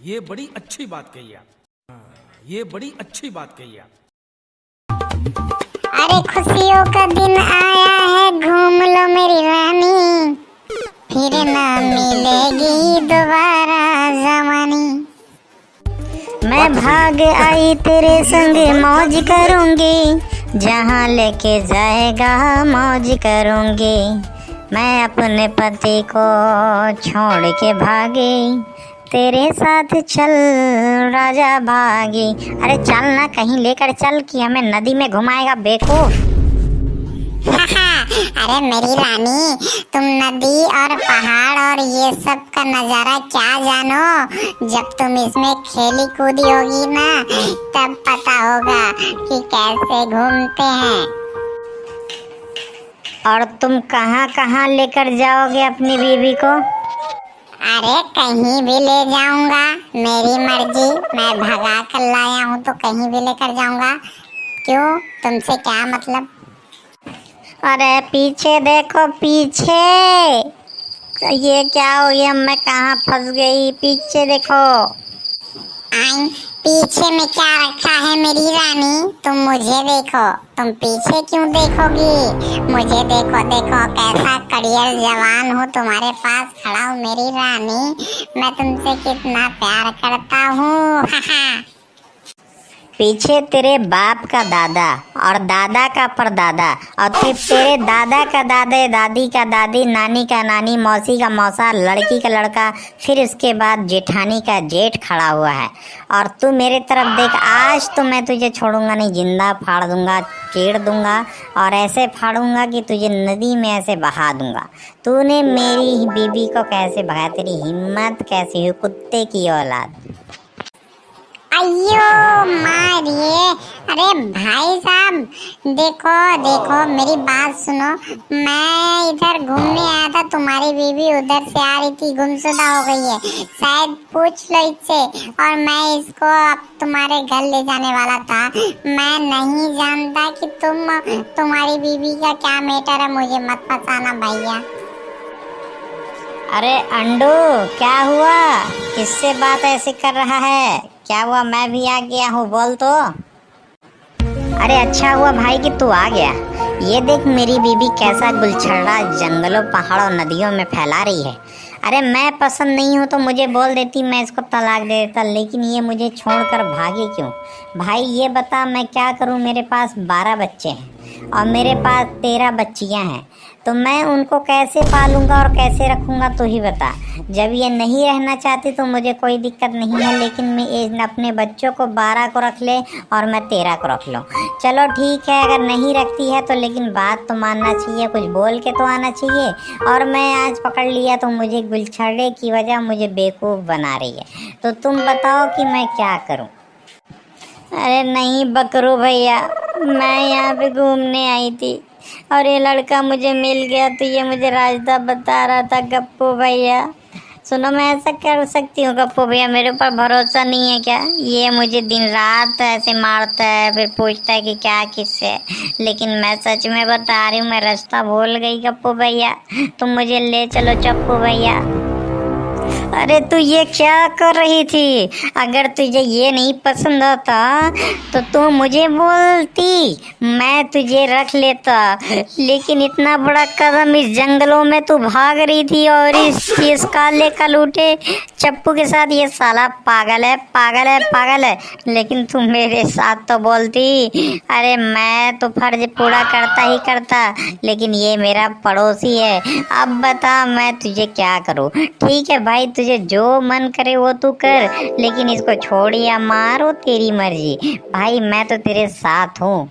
ये बड़ी अच्छी बात कही आप। ये बड़ी अच्छी बात कही आप। अरे खुशियों का दिन आया है, घूम लो मेरी रानी, फिर ना मिलेगी दोबारा जवानी। मैं भाग आई तेरे संग मौज करूंगी, जहाँ लेके जाएगा मौज करूंगी। मैं अपने पति को छोड़ के भागी, तेरे साथ चल राजा भागी। अरे चल ना, कहीं लेकर चल कि हमें नदी में घुमाएगा बेवकूफ। अरे मेरी रानी, तुम नदी और पहाड़ और ये सब का नजारा क्या जानो। जब तुम इसमें खेली कूदी होगी ना, तब पता होगा कि कैसे घूमते हैं। और तुम कहाँ कहाँ लेकर जाओगे अपनी बीवी को? अरे कहीं भी ले जाऊंगा, मेरी मर्जी। मैं भगा कर लाया हूँ तो कहीं भी लेकर जाऊंगा। क्यों, तुमसे क्या मतलब? अरे पीछे देखो, पीछे। ये क्या हो गया, मैं कहाँ फंस गई? पीछे देखो। आई, पीछे में क्या रखा है मेरी रानी? तुम मुझे देखो, तुम पीछे क्यों देखोगी? मुझे देखो, देखो कैसा कड़ियल जवान हूँ तुम्हारे पास खड़ा हूँ मेरी रानी। मैं तुमसे कितना प्यार करता हूँ। पीछे तेरे बाप का दादा और दादा का परदादा और फिर तेरे दादा का दादा, दादी का दादी, नानी का नानी, मौसी का मौसा, लड़की का लड़का, फिर उसके बाद जेठानी का जेठ खड़ा हुआ है। और तू मेरे तरफ देख, आज तो मैं तुझे छोड़ूंगा नहीं, जिंदा फाड़ दूंगा, चीड़ दूंगा और ऐसे फाड़ूंगा कि तुझे नदी में ऐसे बहा दूंगा। तूने मेरी बीवी को कैसे भगाया? तेरी हिम्मत कैसी हुई, कुत्ते की औलाद। अयो मारिए। अरे भाई साहब, देखो देखो मेरी बात सुनो। मैं इधर घूमने आया था, तुम्हारी बीवी उधर से आ रही थी, गुमशुदा हो गई है शायद, पूछ लो इससे। और मैं इसको अब तुम्हारे घर ले जाने वाला था। मैं नहीं जानता कि तुम्हारी बीवी का क्या मैटर है, मुझे मत फंसाना भैया। अरे अंडू, क्या हुआ? किससे बात ऐसे कर रहा है? क्या हुआ? मैं भी आ गया हूँ, बोल तो। अरे अच्छा हुआ भाई कि तू आ गया। ये देख मेरी बीबी कैसा गुलछर्रा जंगलों, पहाड़ों, नदियों में फैला रही है। अरे मैं पसंद नहीं हूँ तो मुझे बोल देती, मैं इसको तलाक दे देता, लेकिन ये मुझे छोड़कर भागी क्यों? भाई ये बता, मैं क्या करूँ? मेरे पास 12 बच्चे हैं और मेरे पास 13 बच्चियाँ हैं, तो मैं उनको कैसे पालूंगा और कैसे रखूंगा, तू ही बता। जब ये नहीं रहना चाहती तो मुझे कोई दिक्कत नहीं है, लेकिन मैं अपने बच्चों को 12 को रख ले और मैं 13 को रख लूँ। चलो ठीक है, अगर नहीं रखती है तो लेकिन बात तो मानना चाहिए, कुछ बोल के तो आना चाहिए। और मैं आज पकड़ लिया तो मुझे गुलछर्रे की वजह मुझे बेवकूफ़ बना रही है, तो तुम बताओ कि मैं क्या करूँ? अरे नहीं बकरू भैया, मैं यहाँ पे घूमने आई थी और ये लड़का मुझे मिल गया, तो ये मुझे रास्ता बता रहा था। गप्पू भैया सुनो, मैं ऐसा कर सकती हूँ? गप्पू भैया मेरे ऊपर भरोसा नहीं है क्या? ये मुझे दिन रात ऐसे मारता है, फिर पूछता है कि क्या किससे, लेकिन मैं सच में बता रही हूँ, मैं रास्ता भूल गई। गप्पू भैया तुम मुझे ले चलो। चप्पू भैया, अरे तू ये क्या कर रही थी? अगर तुझे ये नहीं पसंद आता तो तू मुझे बोलती, मैं तुझे रख लेता। लेकिन इतना बड़ा कदम इस जंगलों में तू भाग रही थी और इस काले कलूटे चप्पू के साथ। ये साला पागल है, पागल है, पागल है। लेकिन तू मेरे साथ तो बोलती। अरे मैं तो फर्ज पूरा करता ही करता, लेकिन ये मेरा पड़ोसी है। अब बता मैं तुझे क्या करूँ? ठीक है भाई, तुझे जो मन करे वो तू कर, लेकिन इसको छोड़ या मारो, तेरी मर्जी भाई, मैं तो तेरे साथ हूँ।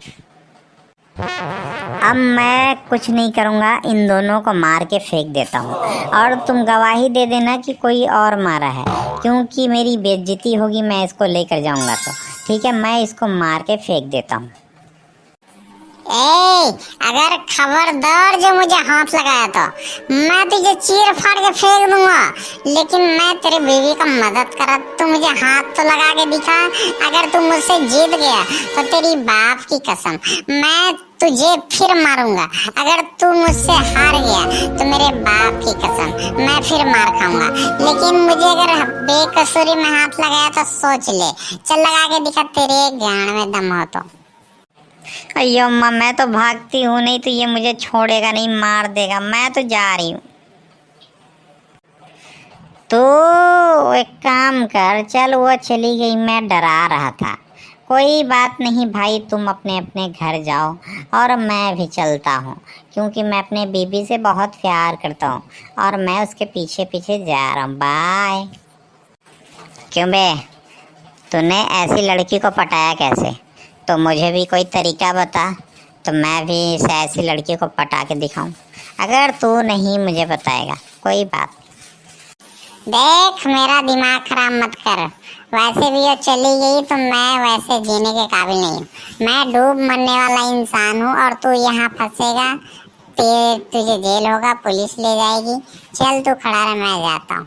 अब मैं कुछ नहीं करूँगा, इन दोनों को मार के फेंक देता हूँ और तुम गवाही दे देना कि कोई और मारा है, क्योंकि मेरी बेइज्जती होगी, मैं इसको लेकर जाऊँगा तो। ठीक है, मैं इसको मार के फेंक देता हूँ। ए, अगर खबरदार जो मुझे हाथ लगाया तो मैं तुझे चीर फाड़ के फेंक दूंगा। लेकिन मैं तेरी बीवी का मदद करा, तू मुझे हाथ तो लगा के दिखा। अगर तू मुझसे जीत गया तो तेरी बाप की कसम मैं तुझे फिर मारूंगा। अगर तू मुझसे हार गया तो मेरे बाप की कसम मैं फिर मार खाऊंगा। लेकिन मुझे अगर बेकसूरी में हाथ लगाया तो सोच ले। चल लगा के दिखा, तेरे गांड में दम हो तो। अयो अम्मा, मैं तो भागती हूँ, नहीं तो ये मुझे छोड़ेगा नहीं, मार देगा। मैं तो जा रही हूँ। तो एक काम कर, चल वो चली गई, मैं डरा रहा था। कोई बात नहीं भाई, तुम अपने अपने घर जाओ और मैं भी चलता हूँ, क्योंकि मैं अपने बीबी से बहुत प्यार करता हूँ और मैं उसके पीछे पीछे जा रहा हूँ। बाय। क्यों बे, तूने ऐसी लड़की को पटाया कैसे? तो मुझे भी कोई तरीका बता, तो मैं भी इसे ऐसी लड़की को पटा के दिखाऊं। अगर तू नहीं मुझे बताएगा कोई बात। देख, मेरा दिमाग खराब मत कर। वैसे भी वो चली गई तो मैं वैसे जीने के काबिल नहीं हूँ। मैं डूब मरने वाला इंसान हूँ और तू यहाँ फंसेगा, तुझे जेल होगा, पुलिस ले जाएगी। चल तू खड़ा रह, मैं जाता हूँ।